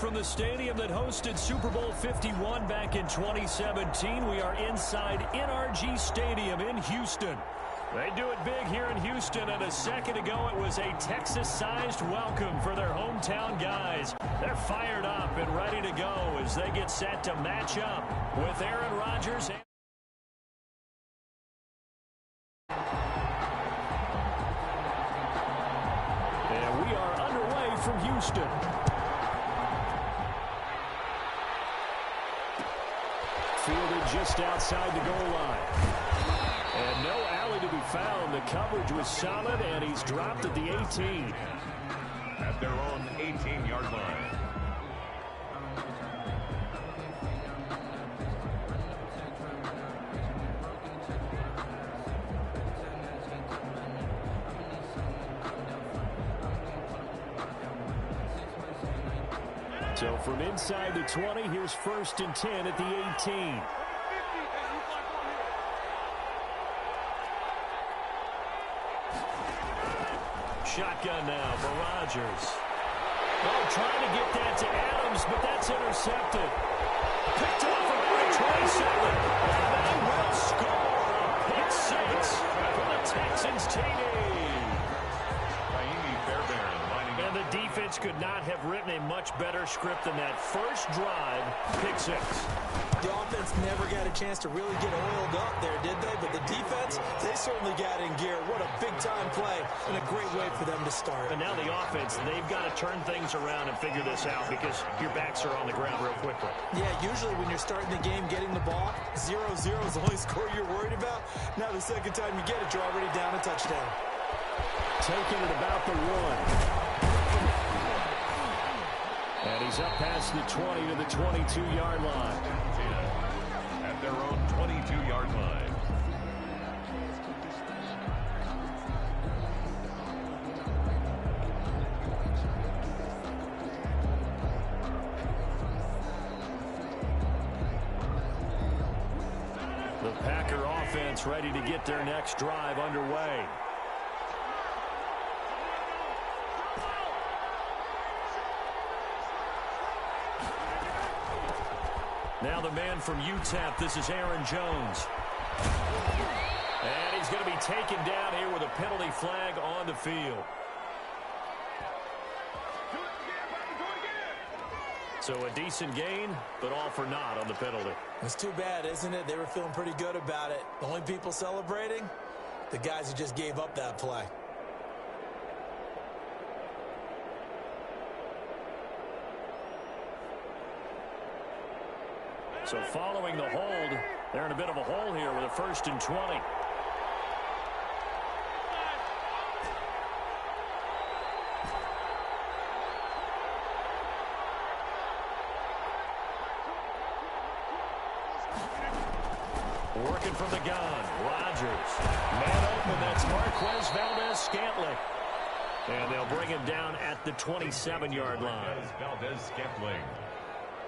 from the stadium that hosted Super Bowl 51 back in 2017. We are inside NRG Stadium in Houston. They do it big here in Houston, and a second ago it was a Texas-sized welcome for their hometown guys. They're fired up and ready to go as they get set to match up with Aaron Rodgers. And we are underway from Houston. Fielded just outside the goal line. And no alley to be found. The coverage was solid, and he's dropped at the 18. At their own 18-yard line. So from inside the 20, here's 1st and 10 at the 18. Shotgun now for Rodgers. Oh, trying to get that to Adams, but that's intercepted. Picked off about 27. And they will score a pick six for the Texans TD. And the defense could not have written a much better script than that. First drive, pick six. The offense never got a chance to really get oiled up there, did they? But the defense, they certainly got in gear. What a big-time play and a great way for them to start. And now the offense, they've got to turn things around and figure this out because your backs are on the ground real quickly. Yeah, usually when you're starting the game, getting the ball, 0-0 is the only score you're worried about. Now the second time you get it, you're already down a touchdown. Taking it about the 1. And he's up past the 20 to the 22-yard line. At their own 22-yard line. The Packer offense ready to get their next drive underway. Now the man from UTEP, this is Aaron Jones. And he's going to be taken down here with a penalty flag on the field. So a decent gain, but all for naught on the penalty. It's too bad, isn't it? They were feeling pretty good about it. The only people celebrating, the guys who just gave up that play. So following the hold, they're in a bit of a hole here with a 1st and 20. Working from the gun, Rodgers. Man open, that's Marquez Valdez-Scantling. And they'll bring him down at the 27-yard line. Valdez-Scantling.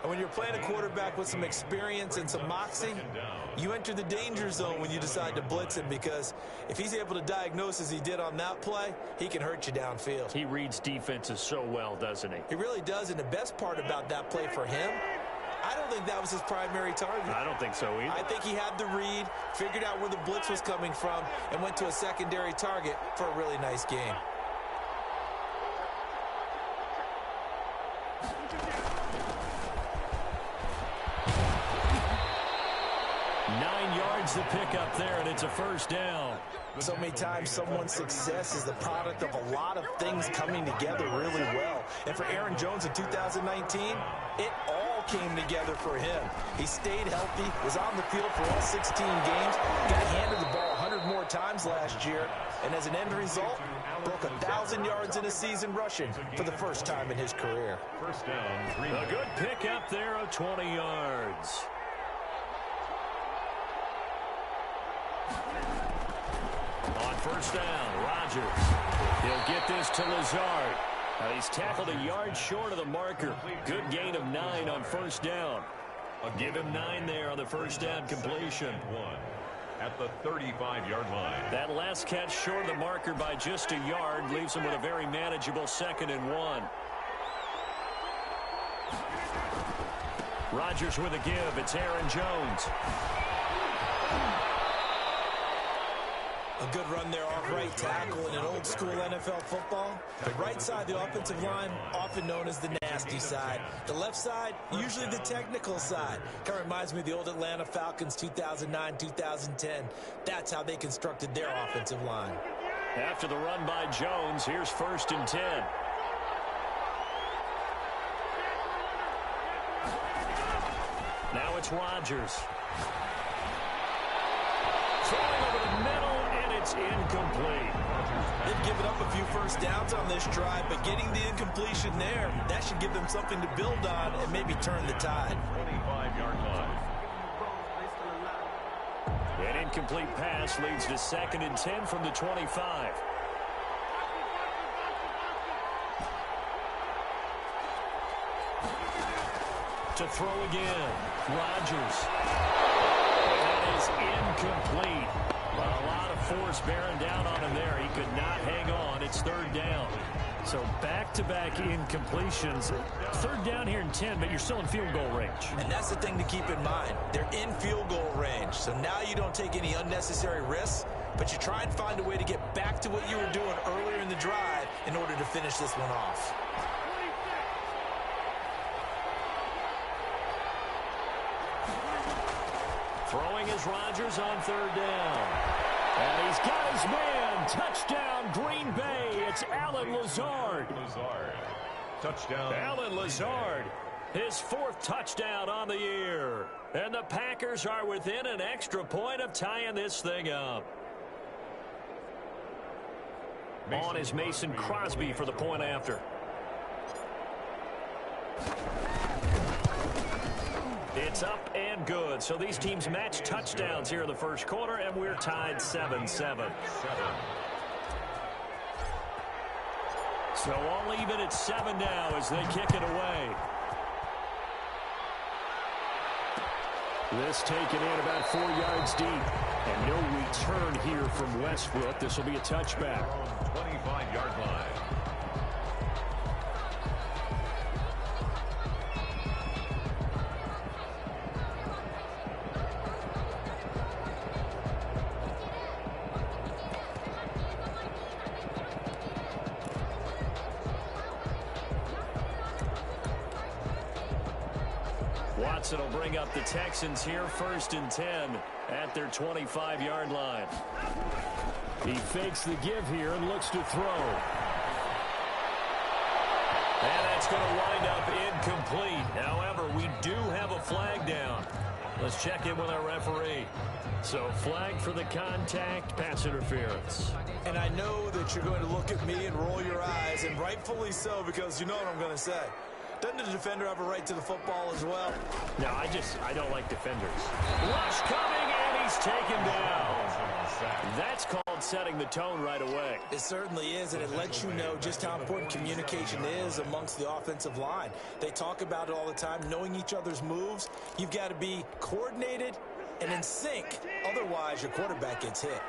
And when you're playing a quarterback with some experience and some moxie, you enter the danger zone when you decide to blitz him, because if he's able to diagnose as he did on that play, he can hurt you downfield. He reads defenses so well, doesn't he? He really does, and the best part about that play for him, I don't think that was his primary target. I don't think so either. I think he had the read, figured out where the blitz was coming from, and went to a secondary target for a really nice game. The pickup there, and it's a 1st down. So many times someone's success is the product of a lot of things coming together really well. And for Aaron Jones in 2019, it all came together for him. He stayed healthy, was on the field for all 16 games, got handed the ball 100 more times last year, and as an end result, broke 1,000 yards in a season rushing for the first time in his career. 1st down. A good pickup there of 20 yards. On 1st down, Rodgers. He'll get this to Lazard. Now he's tackled a yard short of the marker. Good gain of 9 on 1st down. I'll give him 9 there on the 1st down completion. 1 at the 35-yard line. That last catch short of the marker by just a yard leaves him with a very manageable 2nd and 1. Rodgers with a give. It's Aaron Jones. A good run there off right tackle in an old-school NFL football. The right side, the offensive line, often known as the nasty side. The left side, usually the technical side. Kind of reminds me of the old Atlanta Falcons 2009-2010. That's how they constructed their offensive line. After the run by Jones, here's 1st and 10. Now it's Rodgers. Throwing over the middle, and it's incomplete. They've given up a few first downs on this drive, but getting the incompletion there, that should give them something to build on and maybe turn the tide. 25-yard line. An incomplete pass leads to 2nd and 10 from the 25. To throw again, Rodgers. That is incomplete. Well, a lot of force bearing down on him there. He could not hang on. It's 3rd down. So back-to-back incompletions. 3rd down here in 10, but you're still in field goal range. And that's the thing to keep in mind. They're in field goal range. So now you don't take any unnecessary risks, but you try and find a way to get back to what you were doing earlier in the drive in order to finish this one off. Throwing is Rodgers on 3rd down. And he's got his man. Touchdown, Green Bay. It's Allen Lazard. Touchdown. Allen Lazard, his 4th touchdown on the year. And the Packers are within an extra point of tying this thing up. On is Mason Crosby for the point after. It's up and good. So these teams match touchdowns here in the 1st quarter, and we're tied 7-7. So all even at 7 now as they kick it away. This taken in about 4 yards deep. And no return here from Westbrook. This will be a touchback. 25-yard line. Watson will bring up the Texans here, 1st and 10 at their 25-yard line. He fakes the give here and looks to throw. And that's going to wind up incomplete. However, we do have a flag down. Let's check in with our referee. So flag for the contact, pass interference. And I know that you're going to look at me and roll your eyes, and rightfully so, because you know what I'm going to say. Doesn't the defender have a right to the football as well? No, I don't like defenders. Rush coming, and he's taken down. That's called setting the tone right away. It certainly is, and it lets you know just how important communication is amongst the offensive line. They talk about it all the time, knowing each other's moves. You've got to be coordinated and in sync. Otherwise, your quarterback gets hit.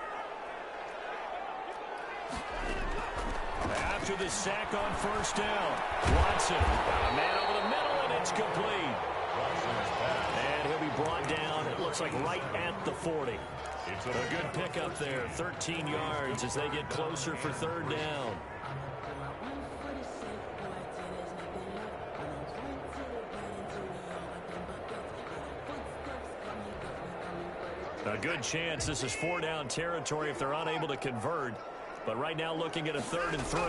After the sack on 1st down, Watson got a man over the middle, and it's complete. And he'll be brought down, it looks like right at the 40. A good pickup there, 13 yards as they get closer for 3rd down. A good chance this is 4-down territory if they're unable to convert. But right now looking at a 3rd and 3.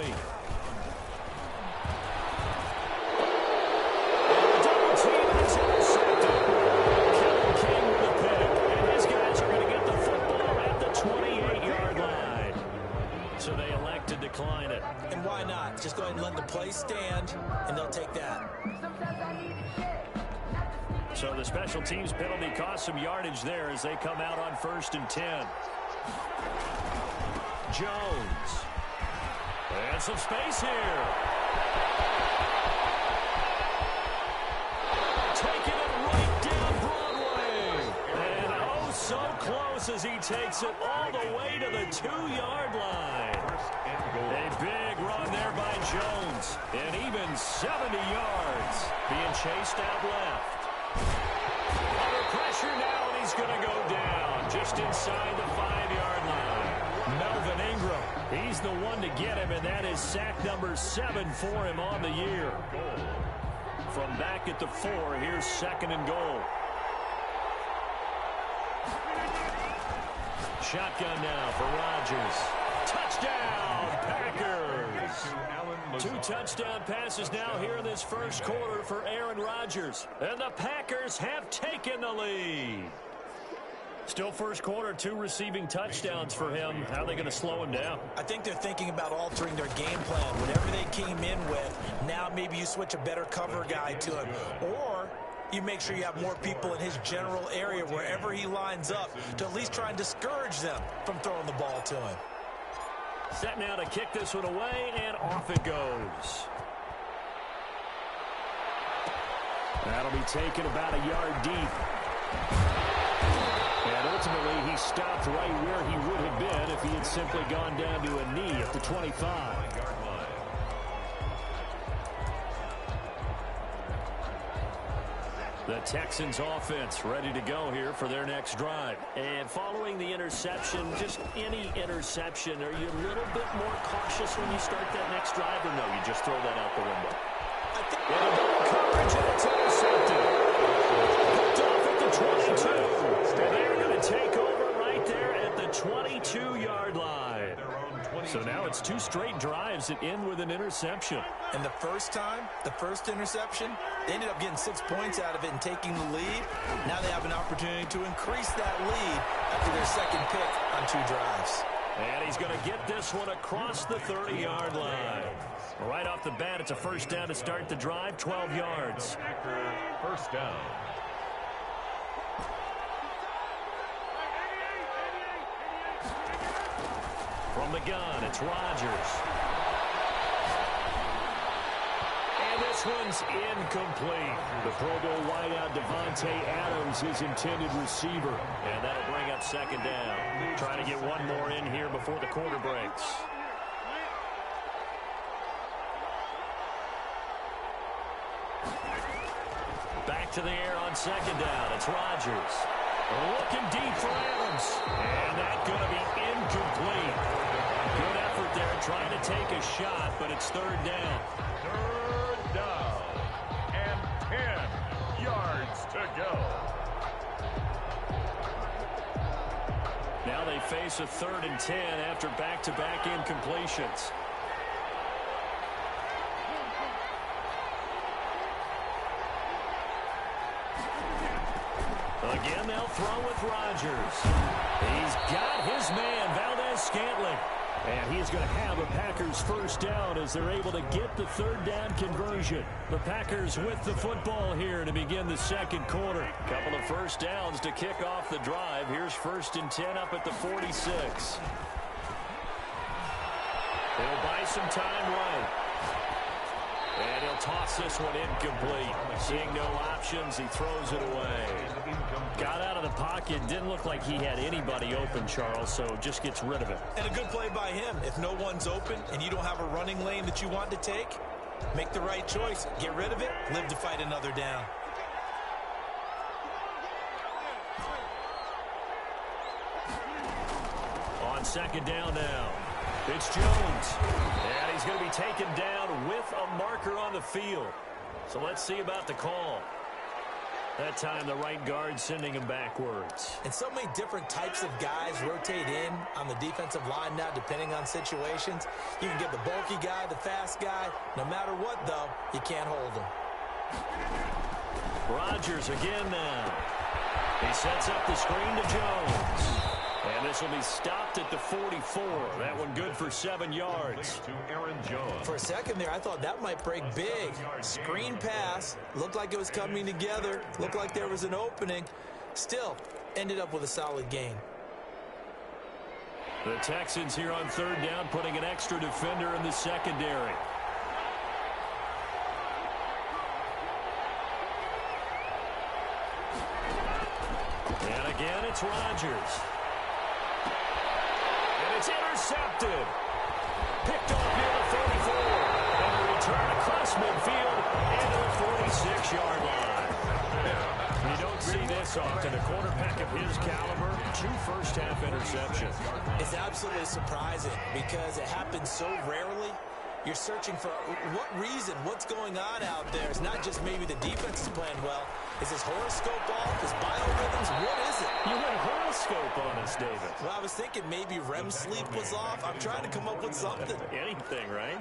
Double team, it's intercepted. Kevin King with a pick. And his guys are going to get the football at the 28-yard line. So they elect to decline it. And why not? Just go ahead and let the play stand, and they'll take that. So the special teams penalty cost some yardage there as they come out on 1st and 10. Jones. And some space here. Taking it right down Broadway. And oh, so close as he takes it all the way to the 2-yard line. A big run there by Jones. And even 70 yards being chased out left. Under pressure now, and he's going to go down just inside the 5-yard line. Melvin Ingram, he's the one to get him, and that is sack number 7 for him on the year. From back at the 4, here's 2nd and goal. Shotgun now for Rodgers. Touchdown, Packers. 2 touchdown passes now here in this first quarter for Aaron Rodgers. And the Packers have taken the lead. Still first quarter, 2 receiving touchdowns for him. How are they going to slow him down? I think they're thinking about altering their game plan. Whatever they came in with, now maybe you switch a better cover guy to him. Or you make sure you have more people in his general area wherever he lines up to at least try and discourage them from throwing the ball to him. Set now to kick this one away, and off it goes. That'll be taken about a yard deep. And ultimately, he stopped right where he would have been if he had simply gone down to a knee at the 25. The Texans offense ready to go here for their next drive. And following the interception, just any interception, are you a little bit more cautious when you start that next drive, or no, you just throw that out the window? I think coverage, and it's intercepted. Picked off at the 22. And they're going to take over right there at the 22-yard line. So now it's 2 straight drives that end with an interception. And the first time, the first interception, they ended up getting 6 points out of it and taking the lead. Now they have an opportunity to increase that lead after their second pick on 2 drives. And he's going to get this one across the 30-yard line. Right off the bat, it's a first down to start the drive, 12 yards. First down. From the gun, it's Rodgers. And this one's incomplete. The Pro Bowl wideout Devontae Adams, his intended receiver. And that'll bring up 2nd down. Trying to get one more in here before the quarter breaks. Back to the air on 2nd down. It's Rodgers. Looking deep for Adams. And that's going to be incomplete. Good effort there trying to take a shot, but it's 3rd down. 3rd down. And 10 yards to go. Now they face a 3rd and 10 after back-to-back incompletions. Again, they'll throw with Rodgers. He's got his man, Valdez-Scantling. And he's going to have a Packers first down as they're able to get the 3rd down conversion. The Packers with the football here to begin the second quarter. Couple of first downs to kick off the drive. Here's 1st and 10 up at the 46. He'll buy some time right. And he'll toss this one incomplete. Seeing no options, he throws it away. Got out of the pocket. Didn't look like he had anybody open, Charles, so just gets rid of it. And a good play by him. If no one's open and you don't have a running lane that you want to take, make the right choice. Get rid of it. Live to fight another down. On 2nd down now. It's Jones. And he's going to be taken down with a marker on the field. So let's see about the call. That time the right guard sending him backwards. And so many different types of guys rotate in on the defensive line now depending on situations. You can get the bulky guy, the fast guy. No matter what, though, you can't hold him. Rodgers again now. He sets up the screen to Jones. And this will be stopped at the 44. That one good for 7 yards. To Aaron Jones. For a second there, I thought that might break big. Screen pass. Looked like it was coming together. Looked like there was an opening. Still, ended up with a solid gain. The Texans here on 3rd down, putting an extra defender in the secondary. And again, it's Rodgers. And it's intercepted. Picked off near the 34. And a return across midfield into the 46-yard line. face-off, and a quarterback of his caliber, 2 first-half interceptions. It's absolutely surprising because it happens so rarely. You're searching for what reason, what's going on out there. It's not just maybe the defense is playing well. Is his horoscope off? His biorhythms? What is it? You went horoscope on us, David. Well, I was thinking maybe REM sleep was off. I'm trying to come up with something. Anything, right?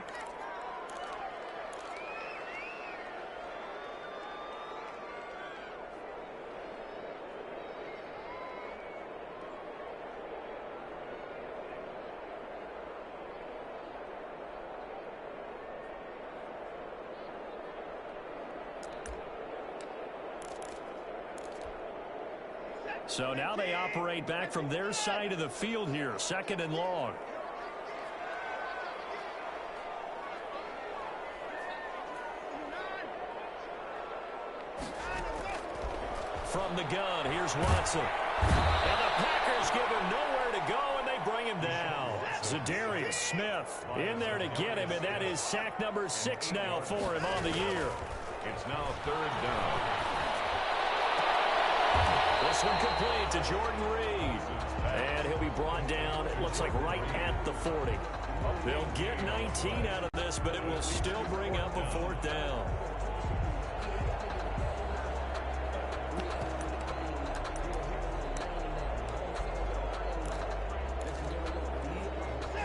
So now they operate back from their side of the field here, 2nd and long. From the gun, here's Watson. And the Packers give him nowhere to go, and they bring him down. Zadarius Smith in there to get him, and that is sack number 6 now for him on the year. It's now 3rd down. This one complete to Jordan Reed. And he'll be brought down, it looks like right at the 40. They'll get 19 out of this, but it will still bring up a 4th down.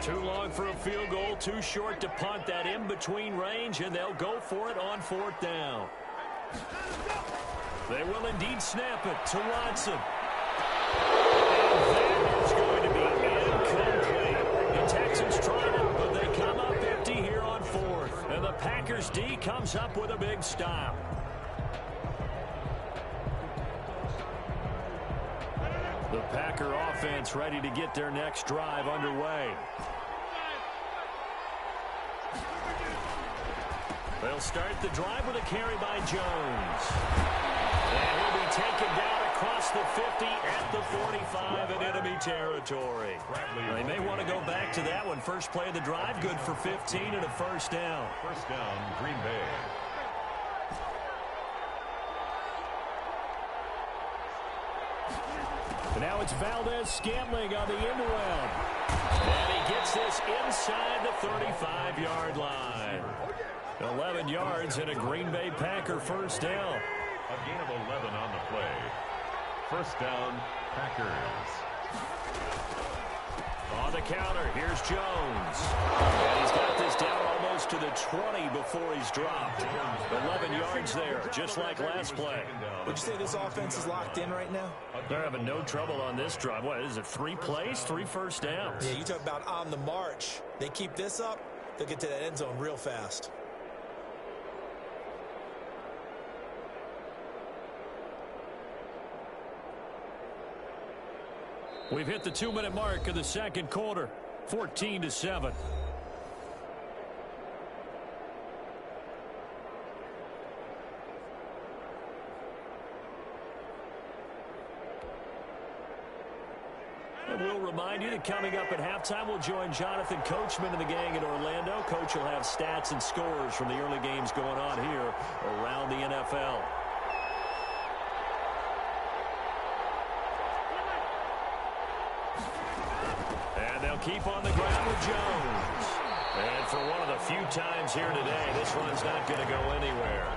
Too long for a field goal, too short to punt that in-between range, and they'll go for it on 4th down. They will indeed snap it to Watson. And that is going to be incomplete. The Texans tried it, but they come up empty here on 4th. And the Packers D comes up with a big stop. The Packer offense ready to get their next drive underway. They'll start the drive with a carry by Jones. And he'll be taken down across the 50 at the 45 in enemy territory. They may want to go back to that one. First play of the drive, good for 15 and a 1st down. 1st down, Green Bay. Now it's Valdez-Scantling on the end around. And he gets this inside the 35-yard line. 11 yards and a Green Bay Packer 1st down. A gain of 11 on the play. 1st down, Packers. On the counter, here's Jones. And he's got this down almost to the 20 before he's dropped. 11 yards there, just like last play. Would you say this offense is locked in right now? They're having no trouble on this drive. What is it, 3 plays, 3 1st downs? Yeah, you talk about on the march. They keep this up, they'll get to that end zone real fast. We've hit the 2-minute mark of the 2nd quarter, 14-7. And we'll remind you that coming up at halftime, we'll join Jonathan Coachman and the gang in Orlando. Coach will have stats and scores from the early games going on here around the NFL. Keep on the ground with Jones. And for one of the few times here today, this run's not going to go anywhere.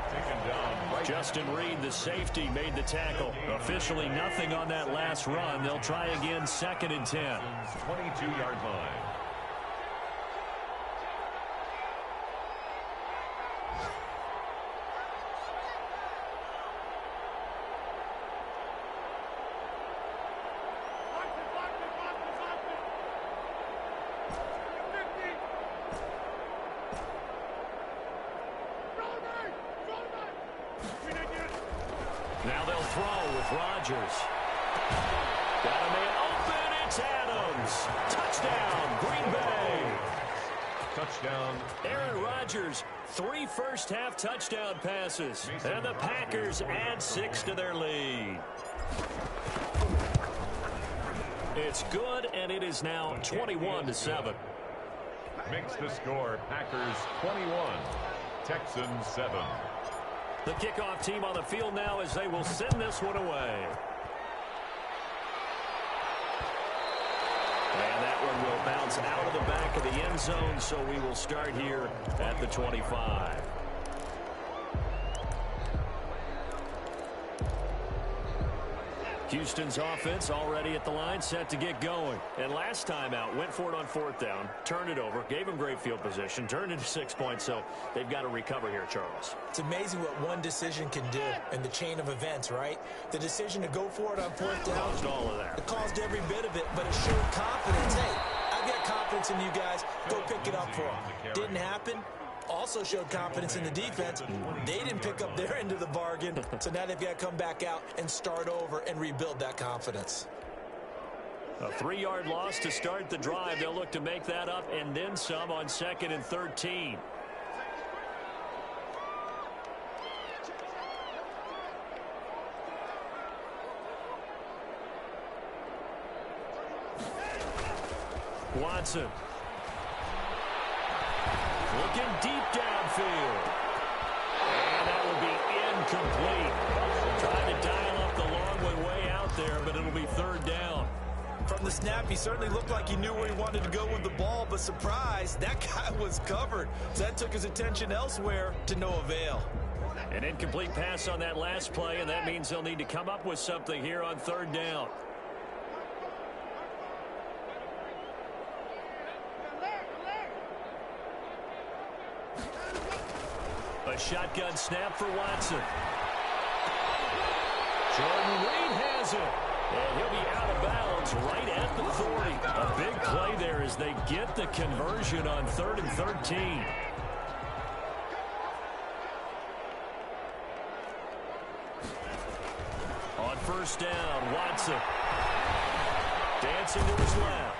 Justin Reed, the safety, made the tackle. Officially nothing on that last run. They'll try again 2nd and 10. 22-yard line. Now they'll throw with Rodgers. Got a man open. It's Adams. Touchdown, Green Bay. Touchdown. Aaron Rodgers, 3 first-half touchdown passes. And the Packers add 6 to their lead. It's good, and it is now 21-7. Makes the score Packers 21, Texans 7. The kickoff team on the field now as they will send this one away. and will bounce out of the back of the end zone, so we will start here at the 25. Houston's offense already at the line, set to get going. And last time out, went for it on 4th down, turned it over, gave them great field position, turned into 6 points, so they've got to recover here, Charles. It's amazing what one decision can do in the chain of events, right? The decision to go for it on 4th down. Caused all of that. It caused every bit of it, but it showed confidence. Hey, I've got confidence in you guys. Go pick it up for them. Didn't happen. Also showed confidence in the defense. They didn't pick up their end of the bargain, so now they've got to come back out and start over and rebuild that confidence. A 3-yard loss to start the drive. They'll look to make that up and then some on 2nd and 13. Watson. Looking deep downfield. And that will be incomplete. Trying to dial up the long one way out there, but it'll be 3rd down. From the snap, he certainly looked like he knew where he wanted to go with the ball, but surprise, that guy was covered. So that took his attention elsewhere to no avail. An incomplete pass on that last play, and that means they'll need to come up with something here on 3rd down. A shotgun snap for Watson. Jordan Reed has it. And he'll be out of bounds right at the 40. A big play there as they get the conversion on 3rd and 13. On 1st down, Watson. Dancing to his left.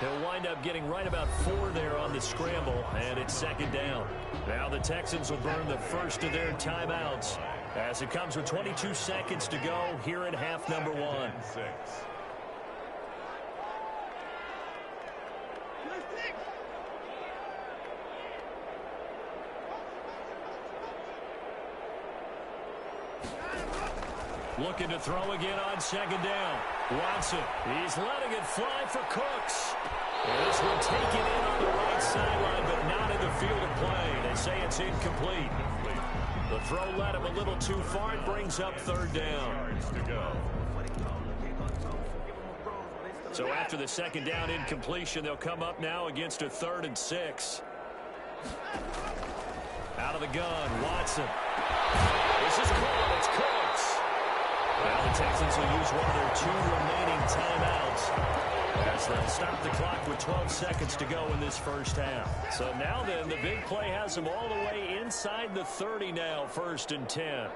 He'll wind up getting right about 4 there on the scramble, and it's 2nd down. Now the Texans will burn the first of their timeouts as it comes with 22 seconds to go here in half number 1. Looking to throw again on 2nd down. Watson, he's letting it fly for Cooks. And this one taken in on the right sideline, but not in the field of play. They say it's incomplete. The throw led him a little too far. It brings up 3rd down. So after the 2nd down incompletion, they'll come up now against a 3rd and 6. Out of the gun, Watson. This is called. It's Cooks. Well, the Texans will use one of their 2 remaining timeouts as they'll stop the clock with 12 seconds to go in this first half. So now then, the big play has them all the way inside the 30 now, 1st and 10.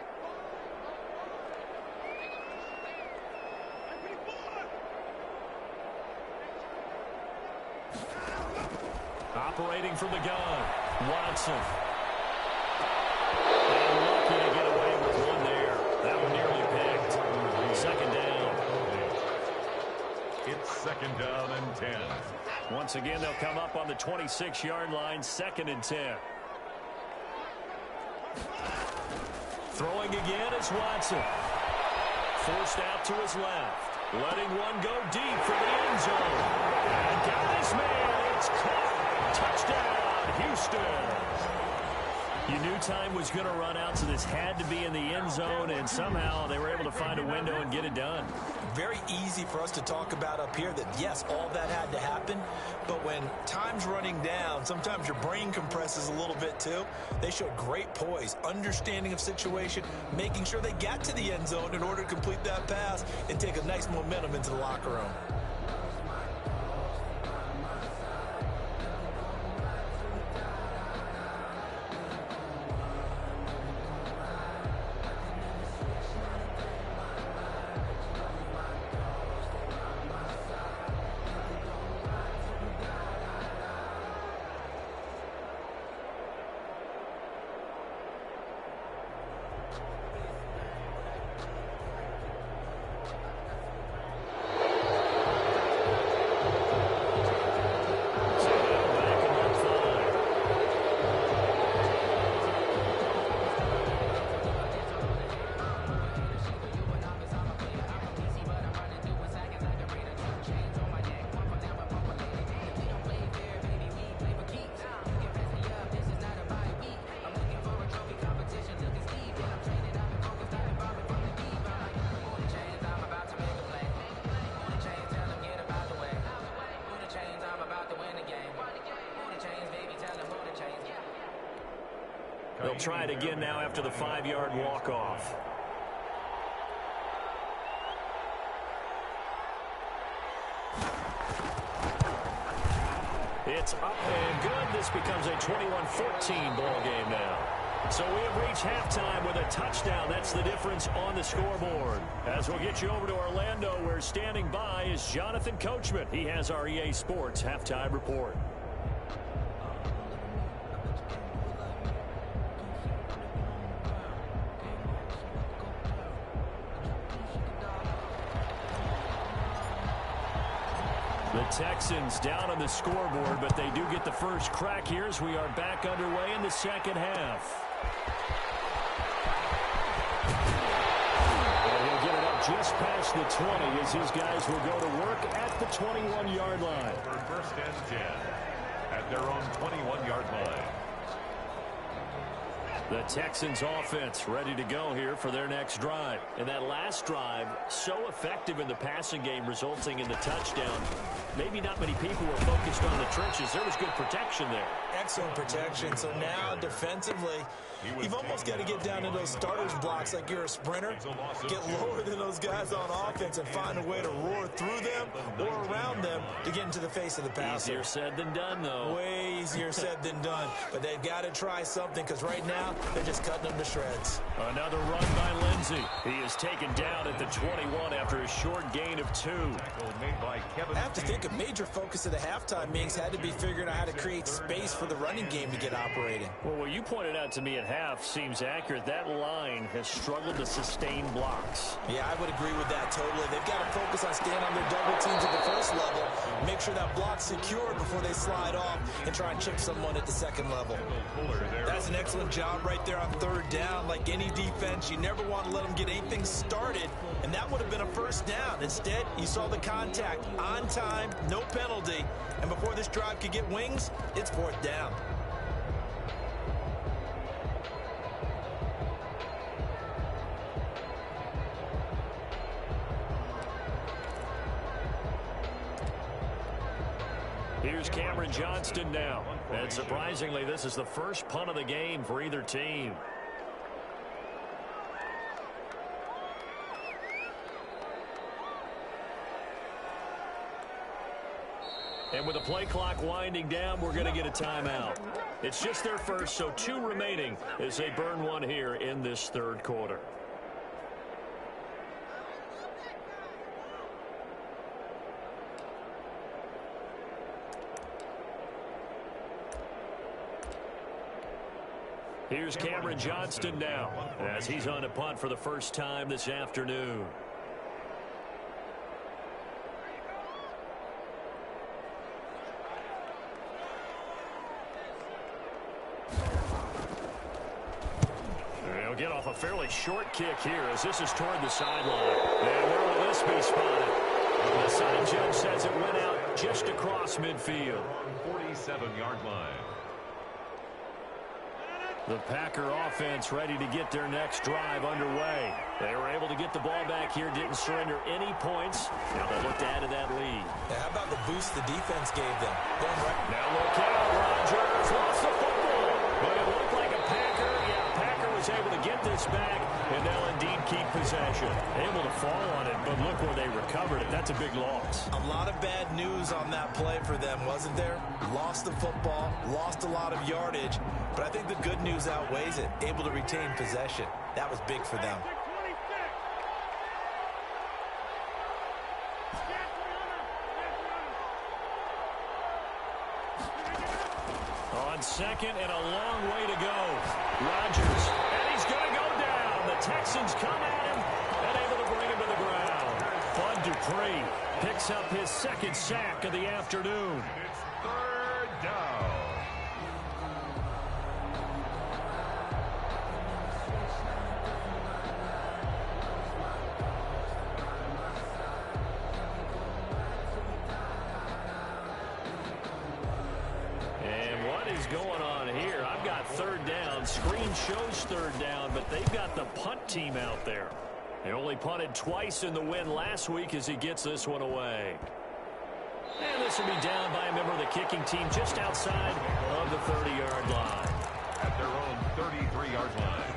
Operating from the gun, Watson. And lucky to get away with one there. That one nearly picked. 2nd down. It's 2nd down and 10. Once again, they'll come up on the 26-yard line, 2nd and 10. Throwing again is Watson. Forced out to his left. Letting one go deep for the end zone. And got his man. It's caught. Touchdown, Houston. You knew time was going to run out, so this had to be in the end zone, and somehow they were able to find a window and get it done. Very easy for us to talk about up here that, yes, all that had to happen, but when time's running down, sometimes your brain compresses a little bit too. They showed great poise, understanding of situation, making sure they got to the end zone in order to complete that pass and take a nice momentum into the locker room. They'll try it again now after the 5-yard walk-off. It's up and good. This becomes a 21-14 ball game now. So we have reached halftime with a touchdown. That's the difference on the scoreboard. As we'll get you over to Orlando, where standing by is Jonathan Coachman. He has our EA Sports halftime report. The Texans down on the scoreboard, but they do get the first crack here as we are back underway in the second half. Well, he'll get it up just past the 20 as his guys will go to work at the 21-yard line. For first and 10 at their own 21-yard line. The Texans offense ready to go here for their next drive. And that last drive, so effective in the passing game, resulting in the touchdown. Maybe not many people were focused on the trenches. There was good protection there. Excellent protection. So now defensively, you've almost got to get down to those starters blocks like you're a sprinter. Get lower than those guys on offense and find a way to roar through them or around them to get into the face of the passer. Easier said than done, though. Way easier said than done. But they've got to try something because right now they're just cutting them to shreds. Another run by Lindsey. He is taken down at the 21 after a short gain of 2. I have to think a major focus of the halftime meetings had to be figuring out how to create space for the running game to get operating. Well, what you pointed out to me at half seems accurate. That line has struggled to sustain blocks. Yeah, I would agree with that totally. They've got to focus on staying on their double teams at the first level, make sure that block's secured before they slide off and try and chip someone at the second level. That's an excellent job right there on third down. Like any defense, you never want to let them get anything started, and that would have been a first down. Instead, you saw the contact on time, no penalty, and before this drive could get wings, it's fourth down. Here's Cameron Johnston now. And surprisingly, this is the first punt of the game for either team. And with the play clock winding down, we're going to get a timeout. It's just their first, so 2 remaining as they burn one here in this third quarter. Here's Cameron Johnston now as he's on a punt for the first time this afternoon. They'll get off a fairly short kick here as this is toward the sideline. And where will this be spotted? The side judge says it went out just across midfield. 47-yard line. The Packer offense ready to get their next drive underway. They were able to get the ball back here, didn't surrender any points. Now they look to add to that lead. Now, how about the boost the defense gave them? Now look out, Rodgers lost the football. But it looked like a Packer. Yeah, Packer was able to get this back, and they'll indeed keep possession. Able to fall on it, but look where they recovered it. That's a big loss. A lot of bad news on that play for them, wasn't there? Lost the football, lost a lot of yardage, but I think the good news outweighs it. Able to retain possession. That was big for them. On second and a long way to go. Rodgers, and he's going to go down. The Texans come at him and able to bring him to the ground. Bud Dupree picks up his second sack of the afternoon. It's third down. Going on here. I've got third down. Screen shows third down, but they've got the punt team out there. They only punted twice in the win last week as he gets this one away. And this will be down by a member of the kicking team just outside of the 30-yard line. At their own 33-yard line.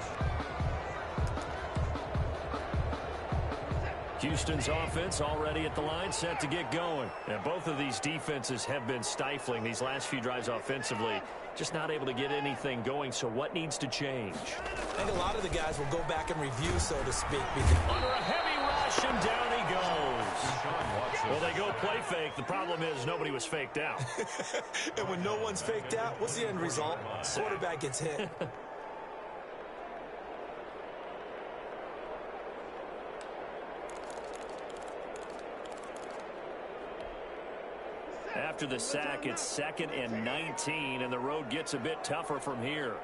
Houston's offense already at the line, set to get going. And both of these defenses have been stifling these last few drives offensively. Just not able to get anything going, so what needs to change? I think a lot of the guys will go back and review, so to speak. Under a heavy rush, and down he goes. Well, they go play fake. The problem is nobody was faked out. And when no one's faked out, what's the end result? Quarterback gets hit. After the sack, it's 2nd and 19, and the road gets a bit tougher from here.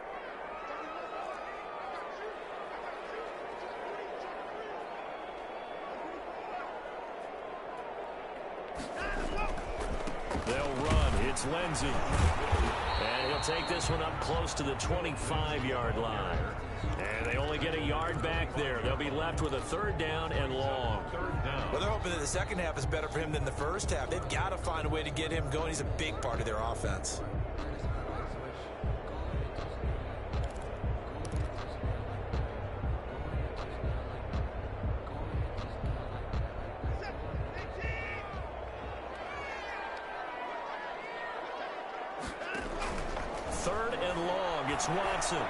They'll run. It's Lindsey. And he'll take this one up close to the 25-yard line. And they only get a yard back there. They'll be left with a 3rd down and long. Well, they're hoping that the second half is better for him than the first half. They've got to find a way to get him going. He's a big part of their offense. Third and long. It's Watson.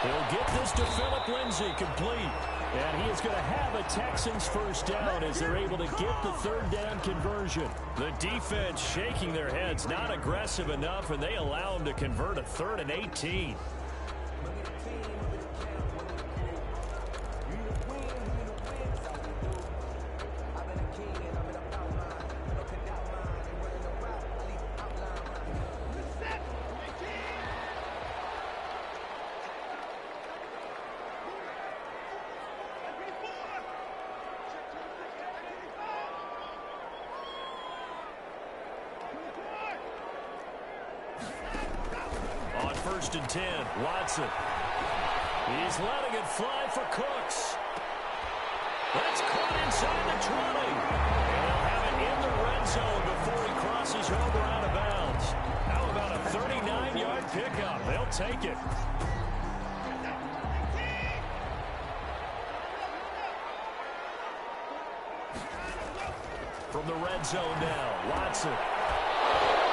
He'll get this to Phillip Lindsay, complete. And he is going to have a Texans first down as they're able to get the 3rd down conversion. The defense shaking their heads, not aggressive enough, and they allow him to convert a 3rd and 18. On 1st and 10, Watson. He's letting it fly for Cooks. That's caught inside the 20. And they'll have it in the red zone before he crosses over out of bounds. How about a 39-yard pickup? They'll take it. From the red zone now, Watson.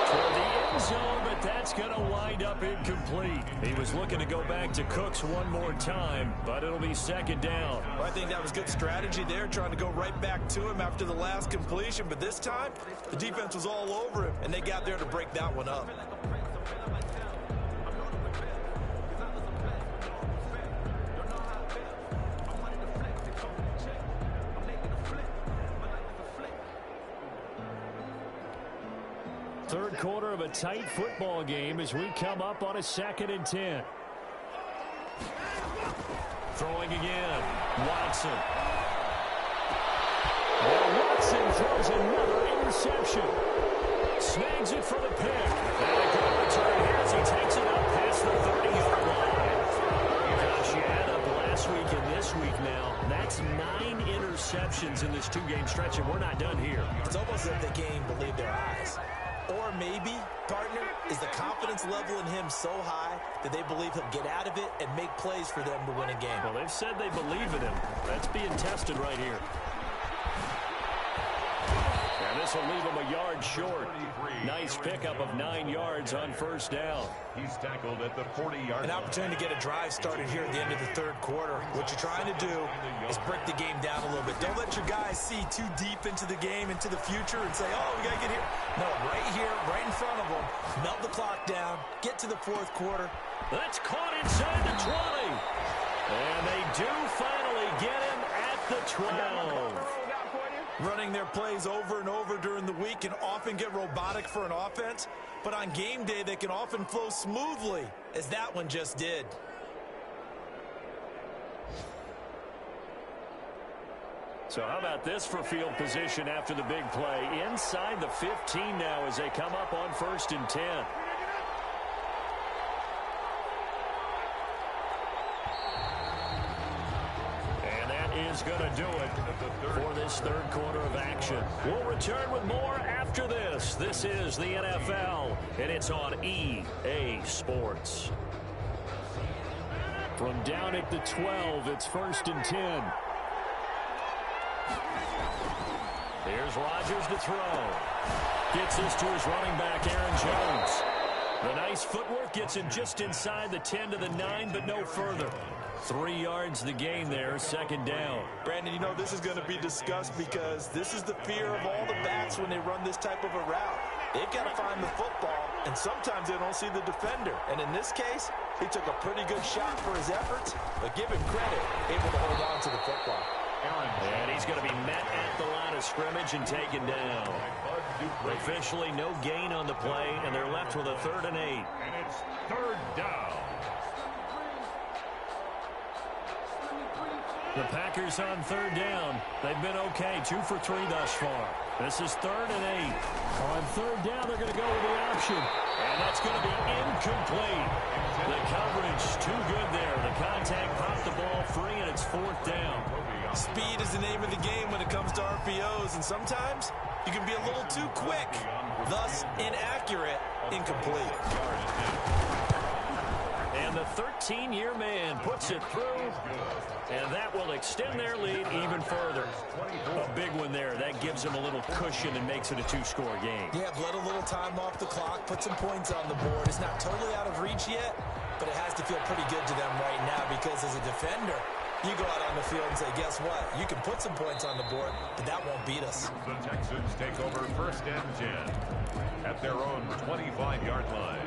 For the end zone, but that's going to wind up incomplete. He was looking to go back to Cooks one more time, but it'll be 2nd down. Well, I think that was good strategy there, trying to go right back to him after the last completion. But this time, the defense was all over him, and they got there to break that one up. Third quarter of a tight football game as we come up on a 2nd and 10. Throwing again. Watson. And Watson throws another interception. Snags it for the pick. And a good return here as he takes it up past the 30-yard line. Gosh, you add up last week and this week now. That's 9 interceptions in this 2-game stretch, and we're not done here. It's almost as if they can't even believe their eyes. Or maybe, partner, is the confidence level in him so high that they believe he'll get out of it and make plays for them to win a game. Well, they've said they believe in him. That's being tested right here. And this will leave him a yard short. Nice pickup of 9 yards on 1st down. He's tackled at the 40-yard line. An opportunity to get a drive started here at the end of the 3rd quarter. What you're trying to do is break the game down a little bit. Don't let your guys see too deep into the game, into the future, and say, oh, we got to get here. No, right here, right in front of them. Melt the clock down. Get to the 4th quarter. That's caught inside the 20. And they do finally get him at the 12. Running their plays over and over during the week can often get robotic for an offense, but on game day they can often flow smoothly, as that one just did. So how about this for field position after the big play? Inside the 15 now as they come up on 1st and 10. Is going to do it for this 3rd quarter of action. We'll return with more after this. This is the NFL, and it's on EA Sports. From down at the 12, it's 1st and 10. Here's Rodgers to throw. Gets this to his running back, Aaron Jones. The nice footwork gets him just inside the 10 to the 9, but no further. 3 yards the gain there, 2nd down. Brandon, you know this is going to be discussed because this is the fear of all the backs when they run this type of a route. They've got to find the football, and sometimes they don't see the defender. And in this case, he took a pretty good shot for his efforts, but give him credit, able to hold on to the football. And he's going to be met at the line of scrimmage and taken down. Officially no gain on the play, and they're left with a 3rd and 8. And it's 3rd down. The Packers on 3rd down. They've been okay, 2 for 3 thus far. This is 3rd and 8. On 3rd down, they're going to go with the option. And that's going to be incomplete. The coverage too good there. The contact popped the ball free, and it's 4th down. Speed is the name of the game when it comes to RPOs, and sometimes you can be a little too quick, thus inaccurate, incomplete. And the 13-year man puts it through, and that will extend their lead even further. A big one there. That gives them a little cushion and makes it a 2-score game. Yeah, let a little time off the clock, put some points on the board. It's not totally out of reach yet, but it has to feel pretty good to them right now because as a defender, you go out on the field and say, guess what? You can put some points on the board, but that won't beat us. The Texans take over 1st and 10 at their own 25-yard line.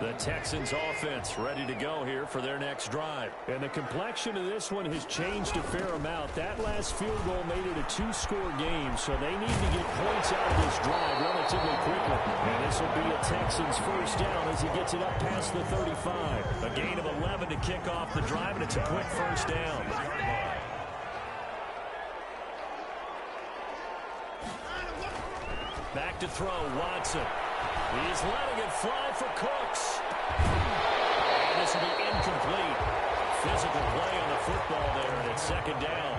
The Texans offense ready to go here for their next drive. And the complexion of this one has changed a fair amount. That last field goal made it a 2-score game, so they need to get points out of this drive relatively quickly. And this will be a Texans 1st down as he gets it up past the 35. A gain of 11 to kick off the drive, and it's a quick 1st down. Back to throw, Watson. He's letting it fly for Cooks. And this will be incomplete. Physical play on the football there, and it's 2nd down.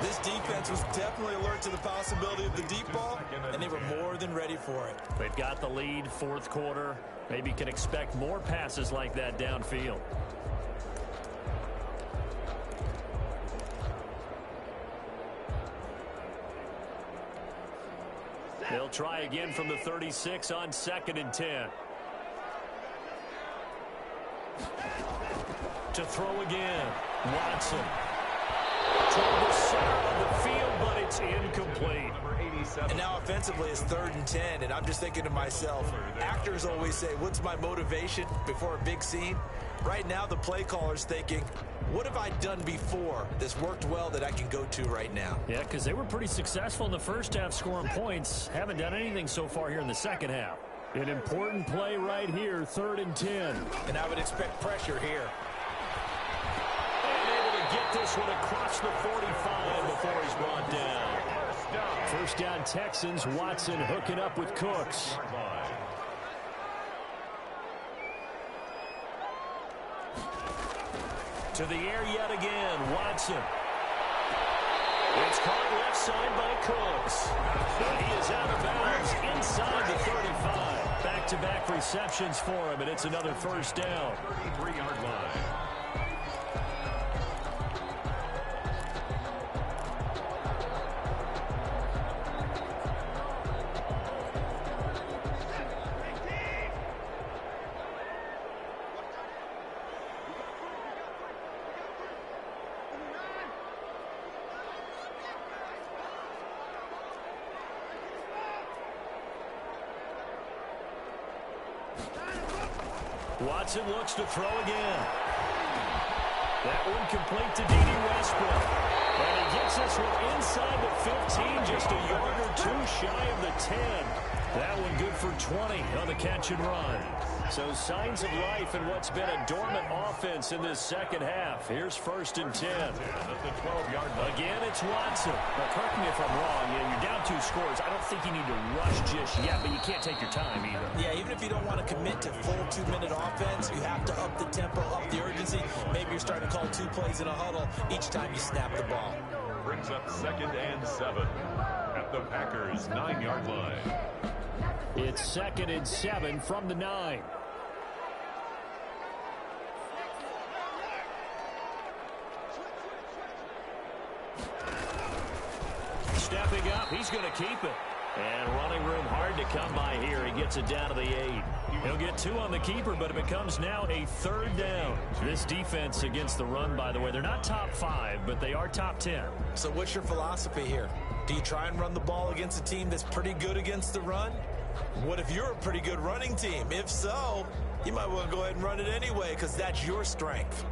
This defense was definitely alert to the possibility of the deep ball, and they were more than ready for it. They've got the lead, 4th quarter. Maybe can expect more passes like that downfield. They'll try again from the 36 on 2nd and 10. To throw again. Watson. Toward the center of the field, but it's incomplete. And now offensively it's 3rd and 10, and I'm just thinking to myself, actors always say, what's my motivation before a big scene? Right now the play caller's thinking, what have I done before that's worked well that I can go to right now? Yeah, because they were pretty successful in the first half scoring points. Haven't done anything so far here in the second half. An important play right here, 3rd and 10. And I would expect pressure here. And able to get this one across the 45 before he's brought down. 1st down Texans, Watson hooking up with Cooks. To the air yet again, Watson. It's caught left side by Cooks. But he is out of bounds inside the 35. Back-to-back receptions for him, and it's another 1st down. 33-yard line. Watson looks to throw again. That one complete to D.D. Westbrook. And he gets this one inside the 15, just a yard or 2 shy of the 10. That one good for 20 on the catch and run. So signs of life in what's been a dormant offense in this second half. Here's 1st and 10. Again, it's Watson. Now, correct me if I'm wrong. You're down 2 scores. I don't think you need to rush just yet, but you can't take your time either. Yeah, even if you don't want to commit to full 2-minute offense, you have to up the tempo, up the urgency. Maybe you're starting to call 2 plays in a huddle each time you snap the ball. Brings up 2nd and 7 at the Packers' 9-yard line. It's 2nd and 7 from the 9. coming up. He's going to keep it. And running room hard to come by here. He gets it down to the 8. He'll get 2 on the keeper, but it becomes now a 3rd down. This defense against the run, by the way, they're not top 5, but they are top 10. So what's your philosophy here? Do you try and run the ball against a team that's pretty good against the run? What if you're a pretty good running team? If so, you might want to go ahead and run it anyway because that's your strength.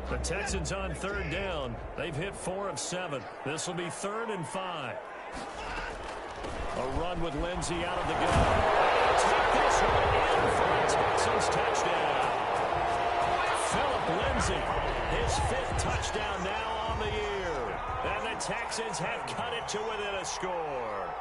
The Texans on 3rd down. They've hit 4 of 7. This will be 3rd and 5. A run with Lindsey out of the gun. Take this one in for a Texans touchdown. Philip Lindsey, his 5th touchdown now on the year. And the Texans have cut it to within a score.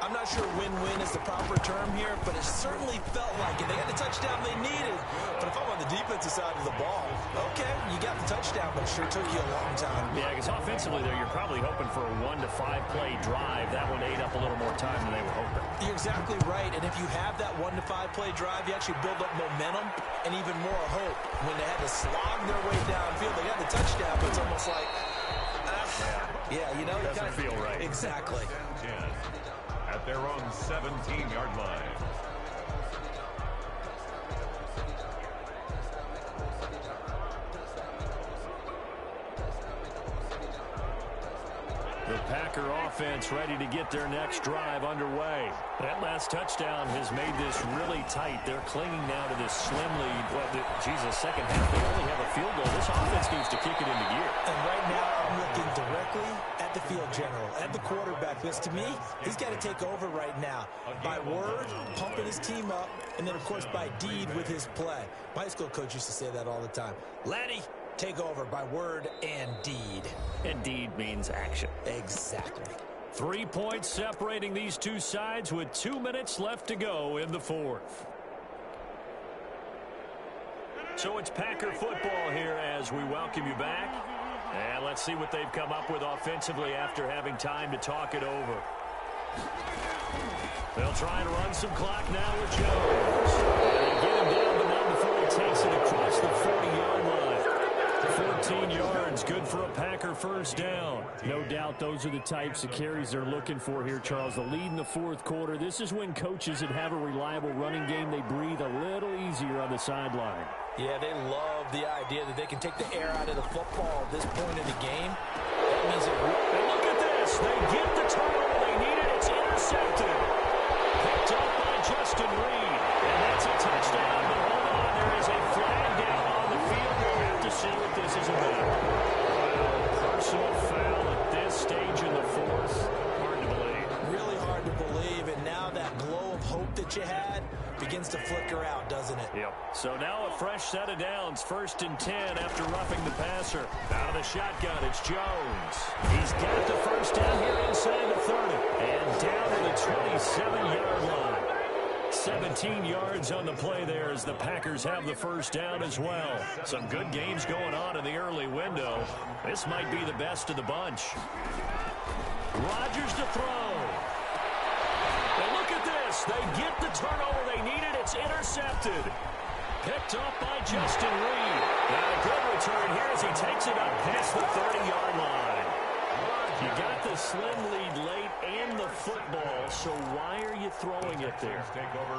I'm not sure win-win is the proper term here, but it certainly felt like it. They got the touchdown they needed. But if I'm on the defensive side of the ball, okay, you got the touchdown, but it sure took you a long time. Yeah, because offensively there, you're probably hoping for a 1 to 5 play drive. That one ate up a little more time than they were hoping. You're exactly right. And if you have that 1 to 5 play drive, you actually build up momentum and even more hope. When they had to slog their way downfield, they got the touchdown, but it's almost like, yeah, you know, it doesn't feel right. Exactly. At their own 17-yard line. The Packer offense ready to get their next drive underway. That last touchdown has made this really tight. They're clinging now to this slim lead. Well, second half, they only have a field goal. This offense needs to kick it into gear. And right now, I'm looking directly at the field general, at the quarterback. Because to me, he's got to take over right now. By word, pumping his team up, and then, of course, by deed with his play. My high school coach used to say that all the time. Laddie, take over by word and deed. And deed means action. Exactly. 3 points separating these two sides with 2 minutes left to go in the 4th. So it's Packer football here as we welcome you back. And let's see what they've come up with offensively after having time to talk it over. They'll try and run some clock now with Jones. And they get him down, but not before he takes it across the 40-yard line. 14 yards, good for a Packer first down. No doubt those are the types of carries they're looking for here, Charles. The lead in the 4th quarter. This is when coaches that have a reliable running game, they breathe a little easier on the sideline. Yeah, they love the idea that they can take the air out of the football at this point in the game. That means it. And look at this. They get the turnover they needed. It's intercepted. Picked up by Justin Reed. And that's a touchdown. But hold on, there is a flag down on the field. We'll have to see what this is about. Personal foul at this stage in the 4th. Hard to believe. Really hard to believe. And now that glow of hope that you had begins to flicker out, doesn't it? Yep. So now a fresh set of downs. 1st and 10 after roughing the passer. Out of the shotgun, it's Jones. He's got the first down here inside the 30. And down to the 27-yard line. 17 yards on the play there as the Packers have the first down as well. Some good games going on in the early window. This might be the best of the bunch. Rodgers to throw. And look at this. They get the turnover they needed. It's intercepted. Picked up by Justin Reed. And a good return here as he takes it up past the 30-yard line. You got the slim lead late and the football, so why are you throwing it there?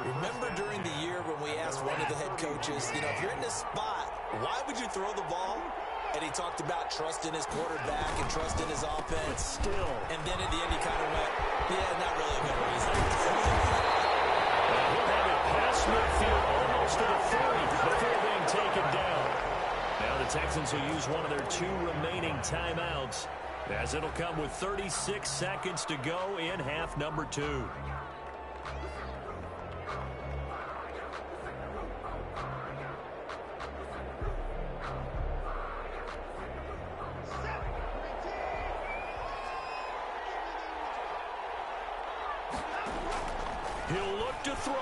Remember during the year when we asked one of the head coaches, you know, if you're in this spot, why would you throw the ball? And he talked about trust in his quarterback and trust in his offense. But still. And then at the end he kind of went, yeah, not really a good reason. He'll have it past midfield almost to the 30 before being taken down. Now the Texans will use one of their 2 remaining timeouts, as it'll come with 36 seconds to go in half number 2. He'll look to throw.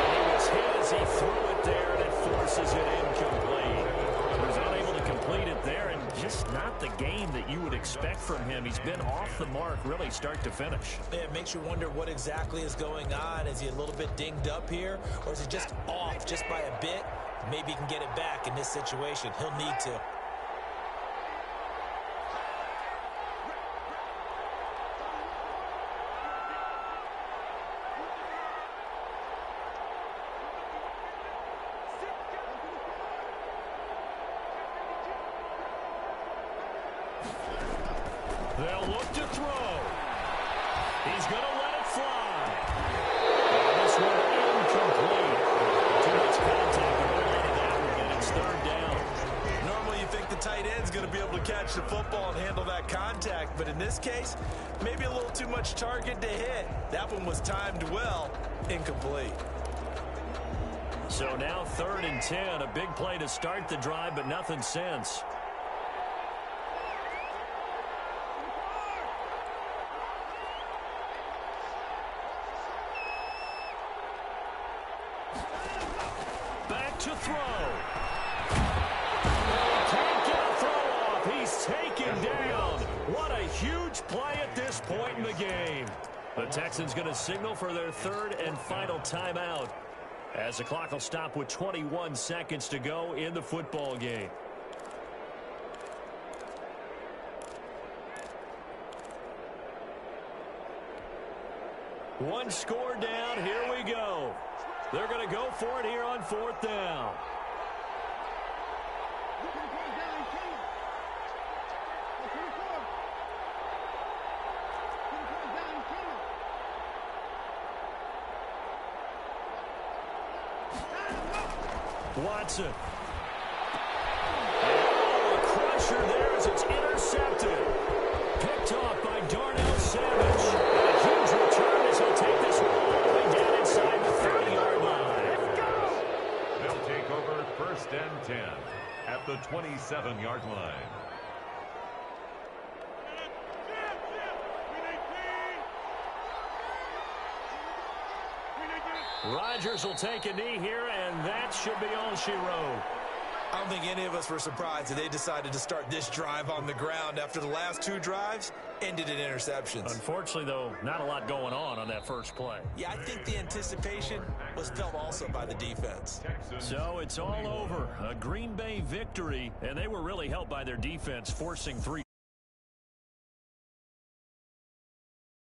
He was hit as he threw it there, and it forces it incomplete. He was unable to complete it there, and just not the game that you would expect from him. He's been off the mark really start to finish. Yeah, it makes you wonder what exactly is going on. Is he a little bit dinged up here, or is he just off just by a bit? Maybe he can get it back in this situation. He'll need to. They'll look to throw. He's going to let it fly. And this one incomplete. Too much contact to hold on to that one, and it's third down. Normally you think the tight end's going to be able to catch the football and handle that contact, but in this case, maybe a little too much target to hit. That one was timed well. Incomplete. So now 3rd and 10. A big play to start the drive, but nothing since. Back to throw. Can't get a throw off. He's taken down. What a huge play at this point in the game. The Texans going to signal for their 3rd and final timeout, as the clock will stop with 21 seconds to go in the football game. One score down. Here we go. They're going to go for it here on 4th down. Watson. Oh, a crusher there as it's intercepted. Picked off by Darnell Savage. And a huge return as he'll take this one all the way down inside the 30-yard line. They'll take over 1st and 10 at the 27-yard line. Rodgers will take a knee here, and that should be all she wrote. I don't think any of us were surprised that they decided to start this drive on the ground after the last 2 drives ended in interceptions. Unfortunately, though, not a lot going on that first play. Yeah, I think the anticipation was felt also by the defense. So it's all over. A Green Bay victory, and they were really helped by their defense forcing 3